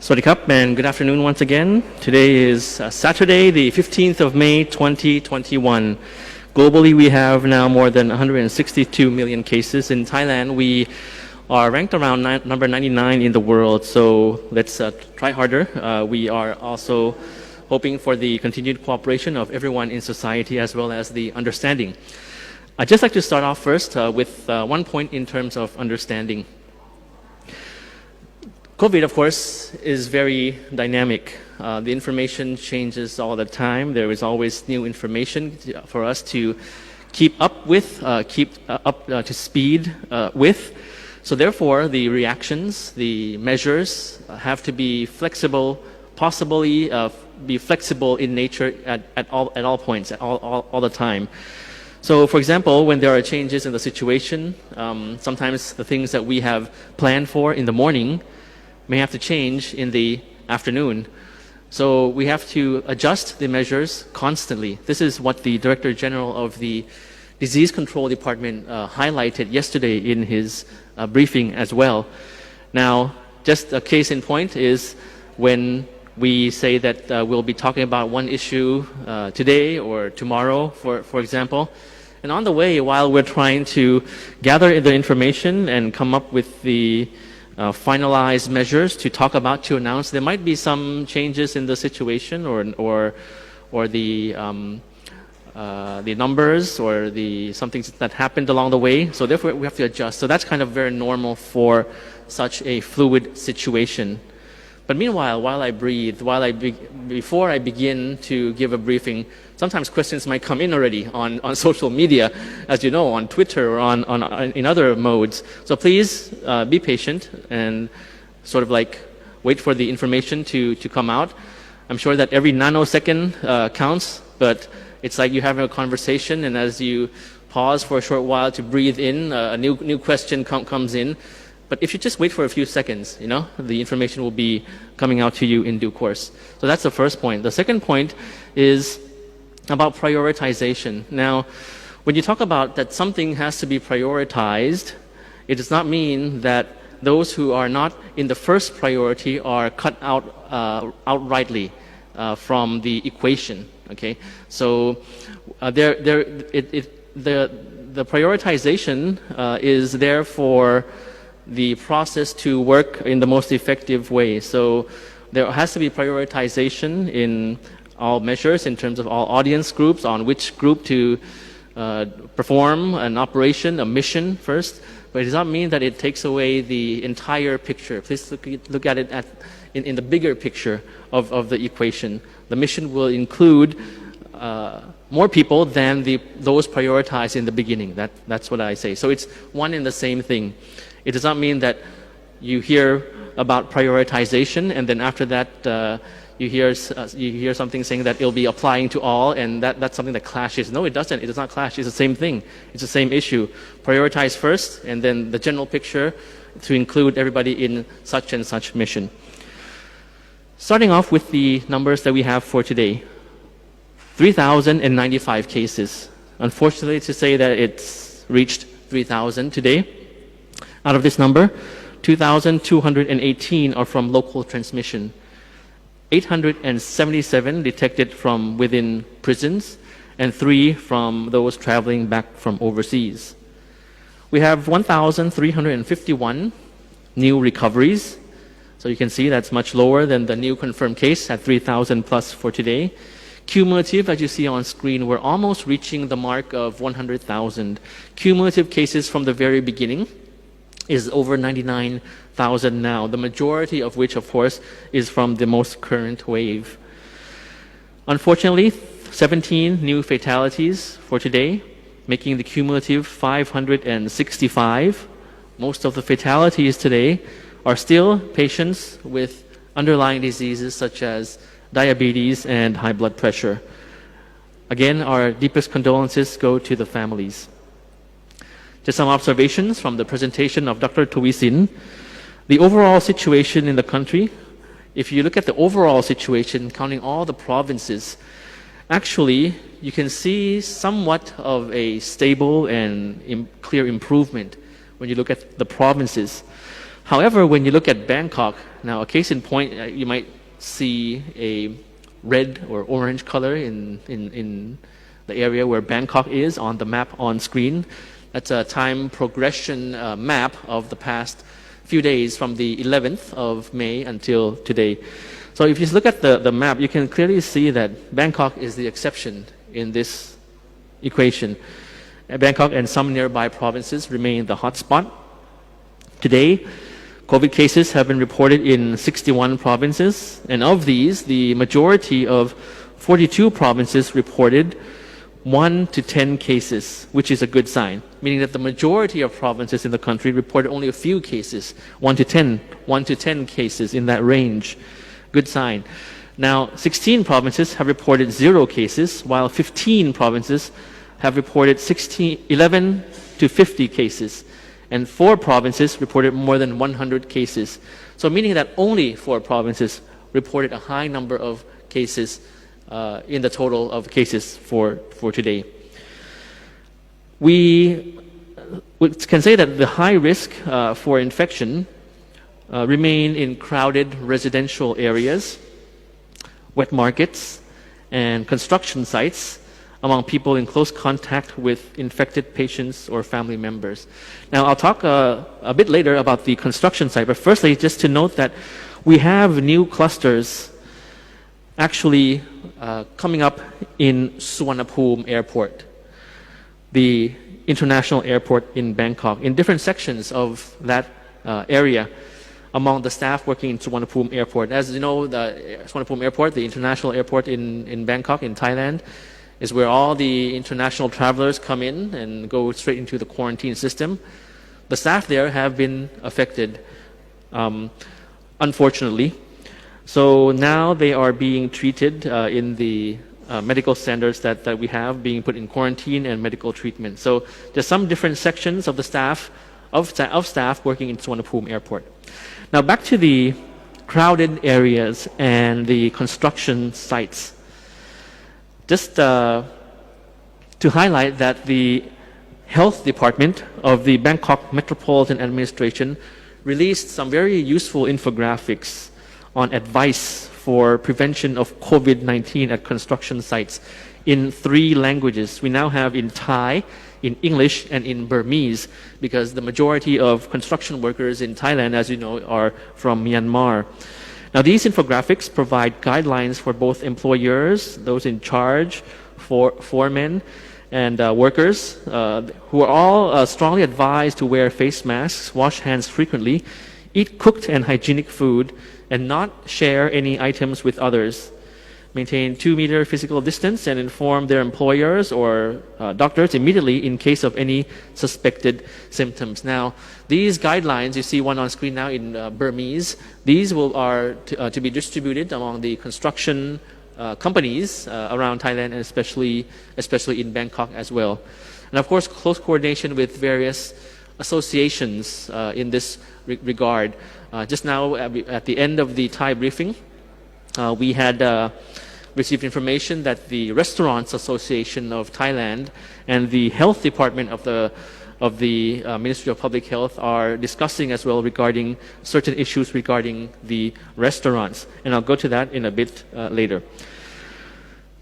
Sawasdee Krap, and good afternoon once again. Today is Saturday, the 15th of May, 2021. Globally, we have now more than 162 million cases. In Thailand, we are ranked around number 99 in the world, so let's try harder. We are also hoping for the continued cooperation of everyone in society as well as the understanding. I'd just like to start off first with one point in terms of understanding. COVID, of course, is very dynamic. The information changes all the time. There is always new information for us to keep up with, keep up to speed with. So therefore, the reactions, the measures have to be flexible, possibly be flexible in nature at all points, all the time. So, for example, when there are changes in the situation, sometimes the things that we have planned for in the morning may have to change in the afternoon. So we have to adjust the measures constantly. This is what the Director-General of the Disease Control Department highlighted yesterday in his briefing as well. Now, just a case in point is when we say that we'll be talking about one issue today or tomorrow, for example. And on the way, while we're trying to gather the information and come up with the finalized measures to talk about, to announce, there might be some changes in the situation or the numbers or the something that happened along the way. So therefore, we have to adjust. So that's kind of very normal for such a fluid situation. But meanwhile, while I breathe, before I begin to give a briefing, sometimes questions might come in already on social media, as you know, on Twitter or in other modes. So please be patient and sort of like wait for the information to come out. I'm sure that every nanosecond counts, but it's like you're having a conversation, and as you pause for a short while to breathe in, a new question comes in. But if you just wait for a few seconds, you know, the information will be coming out to you in due course. So that's the first point. The second point is about prioritization. Now, when you talk about that something has to be prioritized, it does not mean that those who are not in the first priority are cut out outrightly from the equation. Okay, so the prioritization is there for the process to work in the most effective way. So there has to be prioritization in all measures in terms of all audience groups, on which group to perform an operation, a mission first. But it does not mean that it takes away the entire picture. Please look at it in the bigger picture of the equation. The mission will include more people than those prioritized in the beginning. That's what I say. So it's one and the same thing. It does not mean that you hear about prioritization and then after that you hear something saying that it'll be applying to all, and that's something that clashes. No, it doesn't. It does not clash. It's the same thing. It's the same issue. Prioritize first, and then the general picture to include everybody in such and such mission. Starting off with the numbers that we have for today. 3,095 cases. Unfortunately, to say that it's reached 3,000 today. Out of this number, 2,218 are from local transmission. 877 detected from within prisons, and 3 from those traveling back from overseas. We have 1,351 new recoveries. So you can see that's much lower than the new confirmed case at 3,000 plus for today. Cumulative, as you see on screen, we're almost reaching the mark of 100,000. Cumulative cases from the very beginning is over 99,000 now, the majority of which, of course, is from the most current wave. Unfortunately, 17 new fatalities for today, making the cumulative 565. Most of the fatalities today are still patients with underlying diseases such as diabetes and high blood pressure. Again, our deepest condolences go to the families. Just some observations from the presentation of Dr. Tawisin. The overall situation in the country, if you look at the overall situation, counting all the provinces, actually you can see somewhat of a stable and clear improvement when you look at the provinces. However, when you look at Bangkok, now a case in point, you might see a red or orange color in the area where Bangkok is on the map on screen. That's a time progression map of the past few days from the 11th of May until today. So if you look at the map, you can clearly see that Bangkok is the exception in this equation. Bangkok and some nearby provinces remain the hotspot. Today, COVID cases have been reported in 61 provinces, and of these, the majority of 42 provinces reported 1 to 10 cases, which is a good sign, meaning that the majority of provinces in the country reported only a few cases, 1 to 10 cases in that range. Good sign. Now, 16 provinces have reported 0 cases, while 15 provinces have reported 11 to 50 cases, and 4 provinces reported more than 100 cases. So meaning that only 4 provinces reported a high number of cases in the total of cases for today. We can say that the high risk for infection remain in crowded residential areas, wet markets, and construction sites among people in close contact with infected patients or family members. Now, I'll talk a bit later about the construction site, but firstly, just to note that we have new clusters actually coming up in Suvarnabhumi Airport, the international airport in Bangkok, in different sections of that area among the staff working in Suvarnabhumi Airport. As you know, the Suvarnabhumi Airport, the international airport in Bangkok, in Thailand, is where all the international travelers come in and go straight into the quarantine system. The staff there have been affected, unfortunately. So now they are being treated in the medical centers that we have, being put in quarantine and medical treatment. So there's some different sections of the staff, of staff working in Suvarnabhumi Airport. Now back to the crowded areas and the construction sites. Just to highlight that the Health Department of the Bangkok Metropolitan Administration released some very useful infographics on advice for prevention of COVID-19 at construction sites in 3 languages. We now have in Thai, in English, and in Burmese, because the majority of construction workers in Thailand, as you know, are from Myanmar. Now, these infographics provide guidelines for both employers, those in charge, foremen, and workers, who are all strongly advised to wear face masks, wash hands frequently, eat cooked and hygienic food, and not share any items with others. Maintain 2-meter physical distance and inform their employers or doctors immediately in case of any suspected symptoms. Now, these guidelines, you see one on screen now in Burmese, these are to be distributed among the construction companies around Thailand, and especially in Bangkok as well. And of course, close coordination with various associations in this regard. Just now, at the end of the Thai briefing, we had received information that the Restaurants Association of Thailand and the Health Department of the Ministry of Public Health are discussing as well regarding certain issues regarding the restaurants. And I'll go to that in a bit later.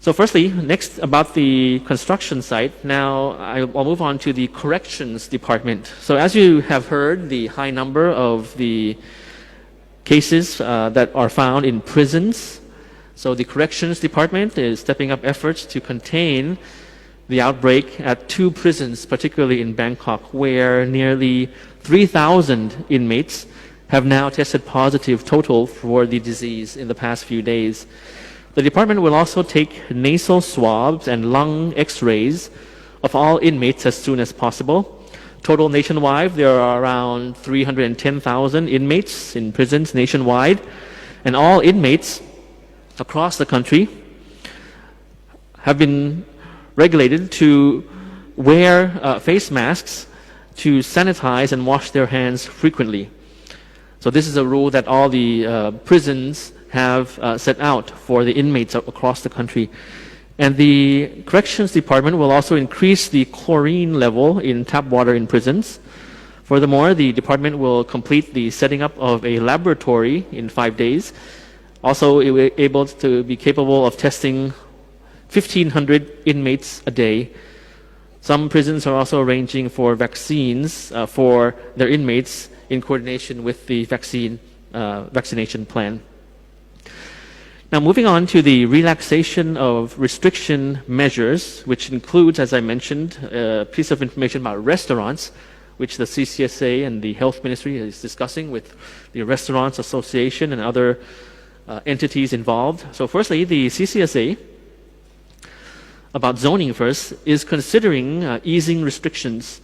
So firstly, next about the construction site. Now I'll move on to the Corrections Department. So as you have heard, the high number of the cases that are found in prisons. So the Corrections Department is stepping up efforts to contain the outbreak at 2 prisons, particularly in Bangkok, where nearly 3,000 inmates have now tested positive total for the disease in the past few days. The department will also take nasal swabs and lung x-rays of all inmates as soon as possible. Total nationwide, there are around 310,000 inmates in prisons nationwide, and all inmates across the country have been regulated to wear face masks, to sanitize and wash their hands frequently. So this is a rule that all the prisons have set out for the inmates across the country. And the Corrections Department will also increase the chlorine level in tap water in prisons Furthermore, the department will complete the setting up of a laboratory in 5 days. Also, it will be able to be capable of testing 1,500 inmates a day. Some prisons are also arranging for vaccines for their inmates in coordination with the vaccination plan. Now, moving on to the relaxation of restriction measures, which includes, as I mentioned, a piece of information about restaurants, which the CCSA and the Health Ministry is discussing with the Restaurants Association and other entities involved. So firstly, the CCSA, about zoning first, is considering easing restrictions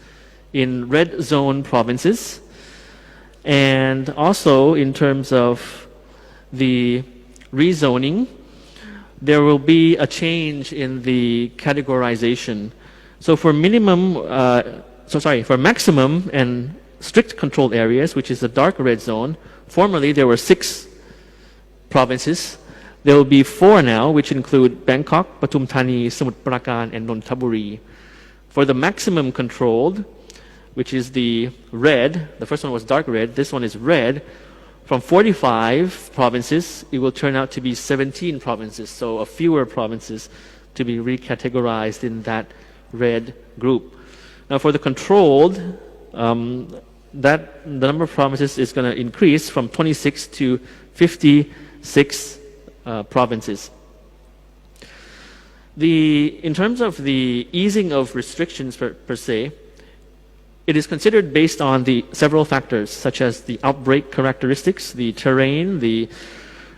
in red zone provinces, and also in terms of the rezoning, there will be a change in the categorization. So for maximum and strict controlled areas, which is the dark red zone, formerly there were 6 provinces. There will be 4 now, which include Bangkok, Pathum Thani, Samut Prakan, and Nonthaburi. For the maximum controlled, which is the red, the first one was dark red, this one is red, from 45 provinces, it will turn out to be 17 provinces, so a fewer provinces to be recategorized in that red group. Now for the controlled, the number of provinces is going to increase from 26 to 56 provinces. In terms of the easing of restrictions per se, it is considered based on the several factors, such as the outbreak characteristics, the terrain, the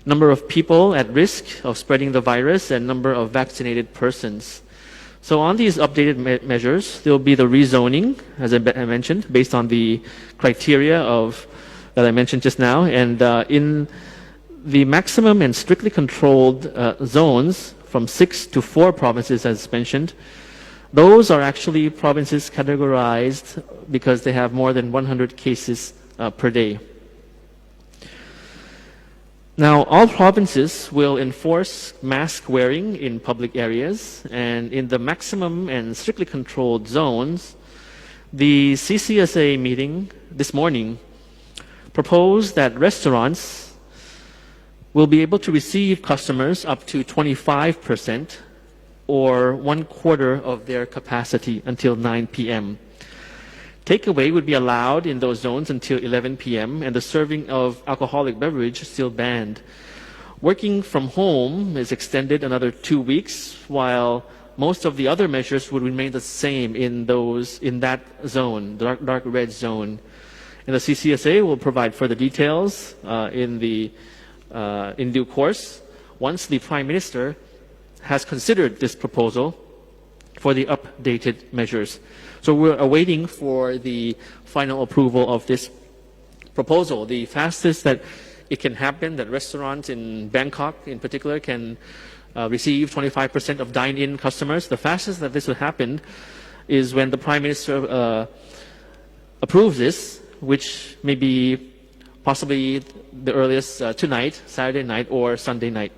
number of people at risk of spreading the virus, and number of vaccinated persons. So on these updated measures, there will be the rezoning, as I mentioned, based on the criteria that I mentioned just now. And in the maximum and strictly controlled zones, from 6 to 4 provinces, as mentioned, those are actually provinces categorized because they have more than 100 cases per day. Now, all provinces will enforce mask wearing in public areas, and in the maximum and strictly controlled zones, the CCSA meeting this morning proposed that restaurants will be able to receive customers up to 25% or 1/4 of their capacity until 9 p.m. Takeaway would be allowed in those zones until 11 p.m. and the serving of alcoholic beverage still banned. Working from home is extended another 2 weeks, while most of the other measures would remain the same in that zone, dark red zone. And the CCSA will provide further details in due course once the Prime Minister has considered this proposal for the updated measures. So we're awaiting for the final approval of this proposal. The fastest that it can happen, that restaurants in Bangkok in particular can receive 25% of dine-in customers, the fastest that this will happen is when the Prime Minister approves this, which may be possibly the earliest tonight, Saturday night, or Sunday night.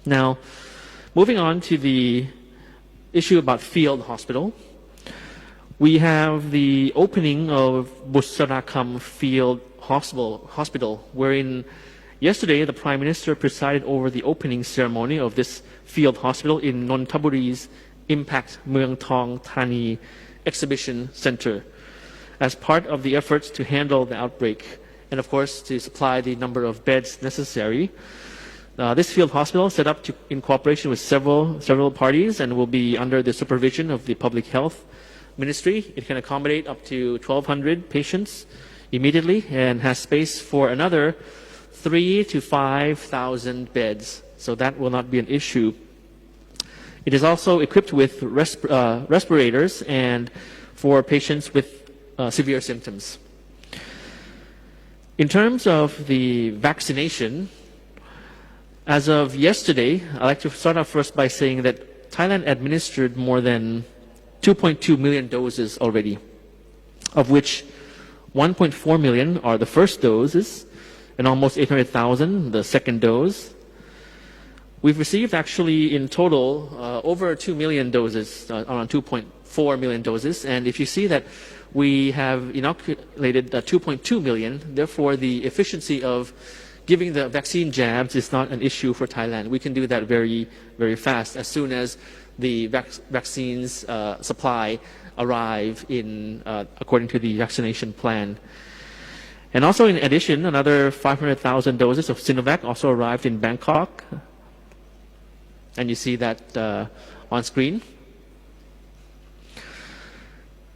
Now, moving on to the issue about field hospital. We have the opening of Busarakam Field Hospital, wherein yesterday the Prime Minister presided over the opening ceremony of this field hospital in Nonthaburi's Impact Mueang Thong Thani Exhibition Center as part of the efforts to handle the outbreak and, of course, to supply the number of beds necessary. This field hospital set up in cooperation with several parties and will be under the supervision of the Public Health Ministry. It can accommodate up to 1,200 patients immediately and has space for another 3,000 to 5,000 beds. So that will not be an issue. It is also equipped with respirators and for patients with severe symptoms. In terms of the vaccination, as of yesterday, I'd like to start off first by saying that Thailand administered more than 2.2 million doses already, of which 1.4 million are the first doses and almost 800,000 the second dose. We've received actually in total over 2 million doses, around 2.4 million doses. And if you see that We have inoculated 2.2 million. Therefore, the efficiency of giving the vaccine jabs is not an issue for Thailand. We can do that very, very fast as soon as the vaccines supply arrive according to the vaccination plan. And also, in addition, another 500,000 doses of Sinovac also arrived in Bangkok. And you see that on screen.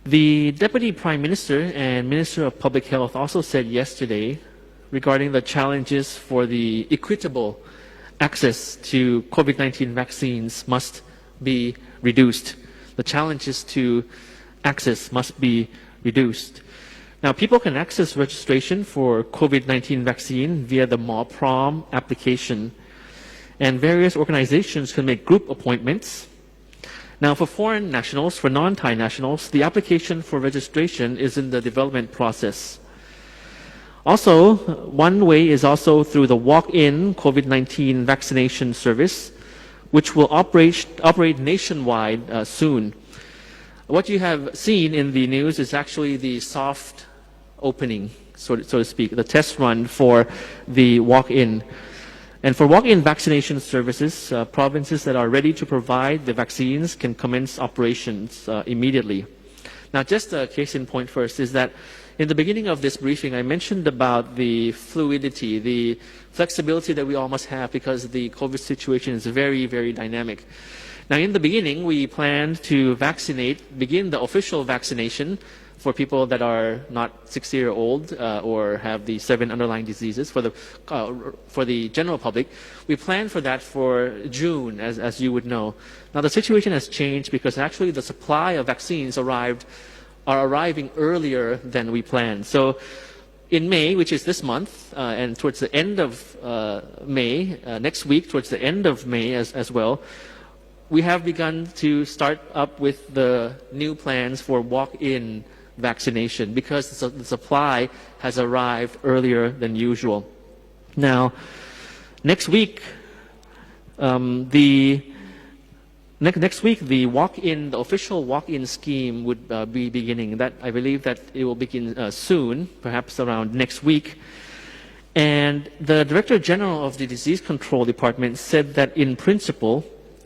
The Deputy Prime Minister and Minister of Public Health also said yesterday regarding the challenges for the equitable access to COVID-19 vaccines must be reduced. The challenges to access must be reduced. Now, people can access registration for COVID-19 vaccine via the MOPROM application, and various organizations can make group appointments. Now, for foreign nationals, for non-Thai nationals, the application for registration is in the development process. Also, one way is also through the Walk-in COVID-19 vaccination service, which will operate nationwide soon. What you have seen in the news is actually the soft opening, so to speak, the test run for the walk-in. And for walk-in vaccination services, provinces that are ready to provide the vaccines can commence operations immediately. Now, just a case in point first is that in the beginning of this briefing, I mentioned about the fluidity, the flexibility that we all must have because the COVID situation is very, very dynamic. Now, in the beginning, we planned to begin the official vaccination for people that are not 60-year-old or have the 7 underlying diseases. For the general public, we planned for that for June, as you would know. Now, the situation has changed because actually the supply of vaccines are arriving earlier than we planned. So in May, which is this month, and towards the end of May, next week, towards the end of May as well, we have begun to start up with the new plans for walk-in vaccination because the supply has arrived earlier than usual. Now, next week, the walk-in, the official walk-in scheme would be beginning. That I believe that it will begin soon, perhaps around next week. And the Director-General of the Disease Control Department said that in principle,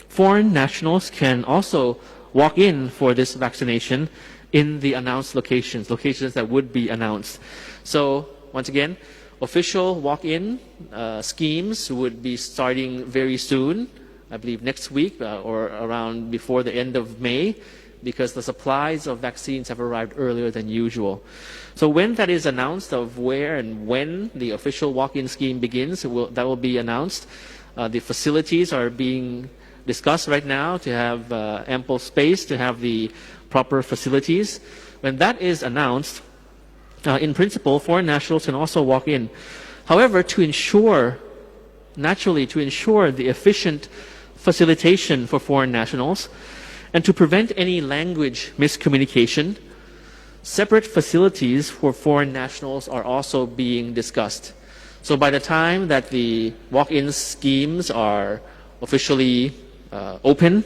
foreign nationals can also walk in for this vaccination in the announced locations that would be announced. So once again, official walk-in schemes would be starting very soon, I believe next week or around before the end of May, because the supplies of vaccines have arrived earlier than usual. So when that is announced of where and when the official walk-in scheme begins, that will be announced. The facilities are being discussed right now to have ample space to have the proper facilities. When that is announced, in principle, foreign nationals can also walk in. However, to ensure the efficient facilitation for foreign nationals and to prevent any language miscommunication, separate facilities for foreign nationals are also being discussed. So by the time that the walk-in schemes are officially open,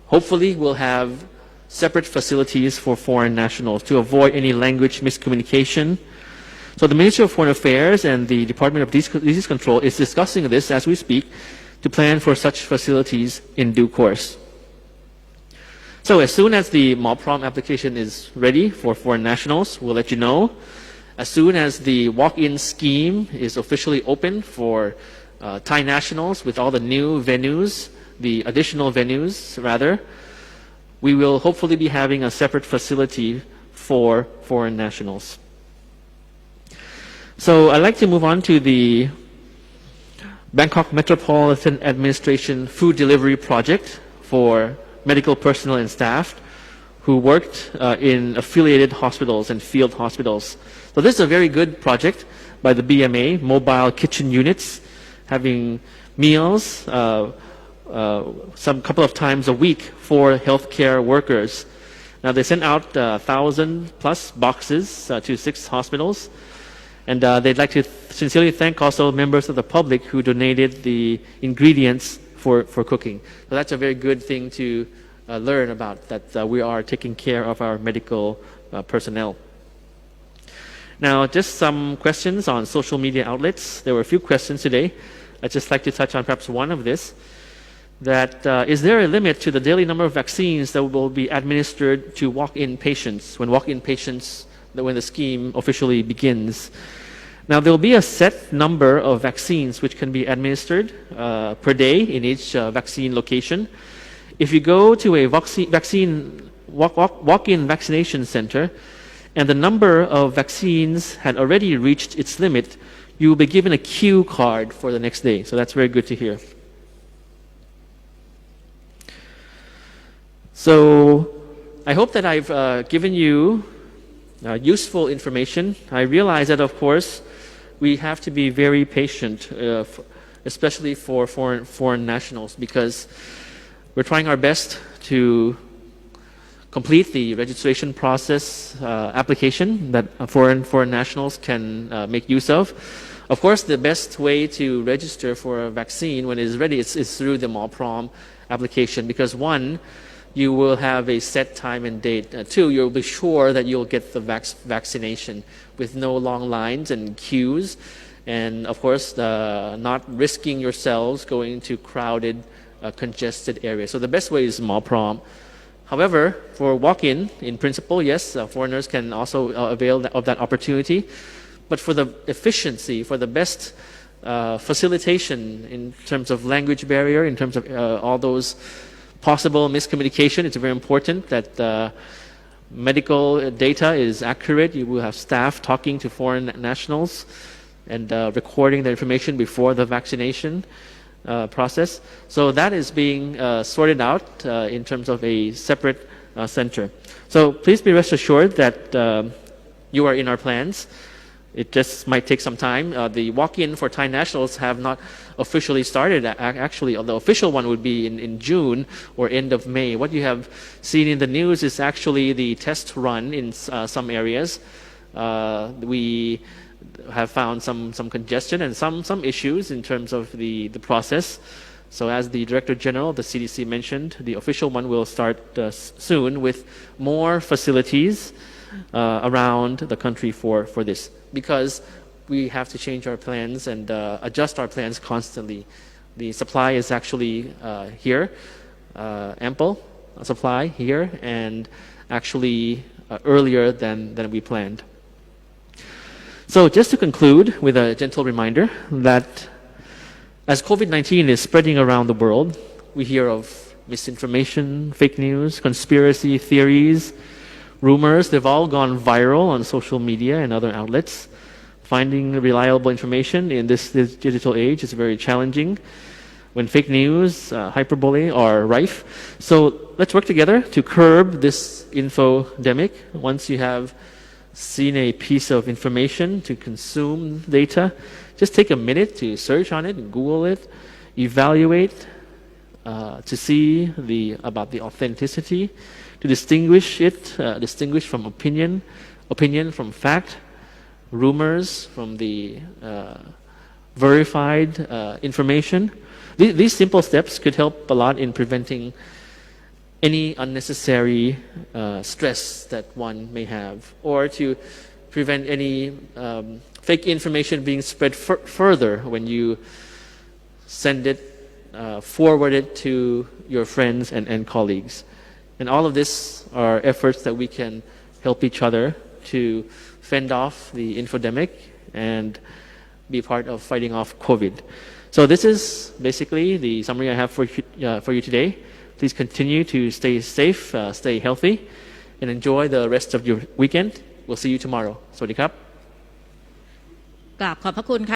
hopefully we'll have separate facilities for foreign nationals to avoid any language miscommunication. So the Ministry of Foreign Affairs and the Department of Disease Control is discussing this as we speak to plan for such facilities in due course. So as soon as the MOPROM application is ready for foreign nationals, we'll let you know. As soon as the walk-in scheme is officially open for Thai nationals with all the new venues, the additional venues rather, we will hopefully be having a separate facility for foreign nationals. So I'd like to move on to the Bangkok Metropolitan Administration Food Delivery Project for medical personnel and staff who worked in affiliated hospitals and field hospitals. So this is a very good project by the BMA, mobile kitchen units, having meals some couple of times a week for healthcare workers. Now they sent out 1,000+ boxes to 6 hospitals, and they'd like to sincerely thank also members of the public who donated the ingredients for cooking. So that's a very good thing to learn about, that we are taking care of our medical personnel. Now, just some questions on social media outlets. There were a few questions today. I'd just like to touch on perhaps one of this. That is there a limit to the daily number of vaccines that will be administered to walk-in patients when the scheme officially begins? Now, there will be a set number of vaccines which can be administered per day in each vaccine location. If you go to a walk-in vaccination center and the number of vaccines had already reached its limit, you will be given a queue card for the next day. So that's very good to hear. So I hope that I've given you useful information. I realize that, of course, we have to be very patient, especially for foreign nationals, because we're trying our best to complete the registration process application that foreign nationals can make use of. Of course, the best way to register for a vaccine when it is ready is through the MALPROM application, because one, you will have a set time and date. Two, you'll be sure that you'll get the vaccination with no long lines and queues. And of course, not risking yourselves going to crowded, congested areas. So the best way is MALPROM. However, for walk-in, in principle, yes, foreigners can also avail of that opportunity. But for the efficiency, for the best facilitation in terms of language barrier, in terms of all those possible miscommunication, it's very important that medical data is accurate. You will have staff talking to foreign nationals and recording the information before the vaccination process. So that is being sorted out in terms of a separate center. So please be rest assured that you are in our plans. It just might take some time. The walk-in for Thai nationals have not officially started. Actually, the official one would be in June or end of May. What you have seen in the news is actually the test run in some areas. We have found some congestion and some issues in terms of the process. So as the Director-General of the CDC mentioned, the official one will start soon with more facilities around the country for this, because we have to change our plans and adjust our plans constantly. The supply is actually here, ample supply here, and actually earlier than we planned. So just to conclude with a gentle reminder that as COVID-19 is spreading around the world, we hear of misinformation, fake news, conspiracy theories, rumors. They've all gone viral on social media and other outlets. Finding reliable information in this digital age is very challenging when fake news, hyperbole are rife. So let's work together to curb this infodemic. Once you have seen a piece of information to consume data, just take a minute to search on it and Google it, evaluate to see about the authenticity, to distinguish from opinion from fact, rumors from the verified information. These simple steps could help a lot in preventing any unnecessary stress that one may have, or to prevent any fake information being spread further when you send it, forward it to your friends and colleagues. And all of this are efforts that we can help each other to fend off the infodemic and be part of fighting off COVID. So this is basically the summary I have for you today. Please continue to stay safe, stay healthy, and enjoy the rest of your weekend. We'll see you tomorrow. สวัสดีครับ กราบขอบพระคุณค่ะ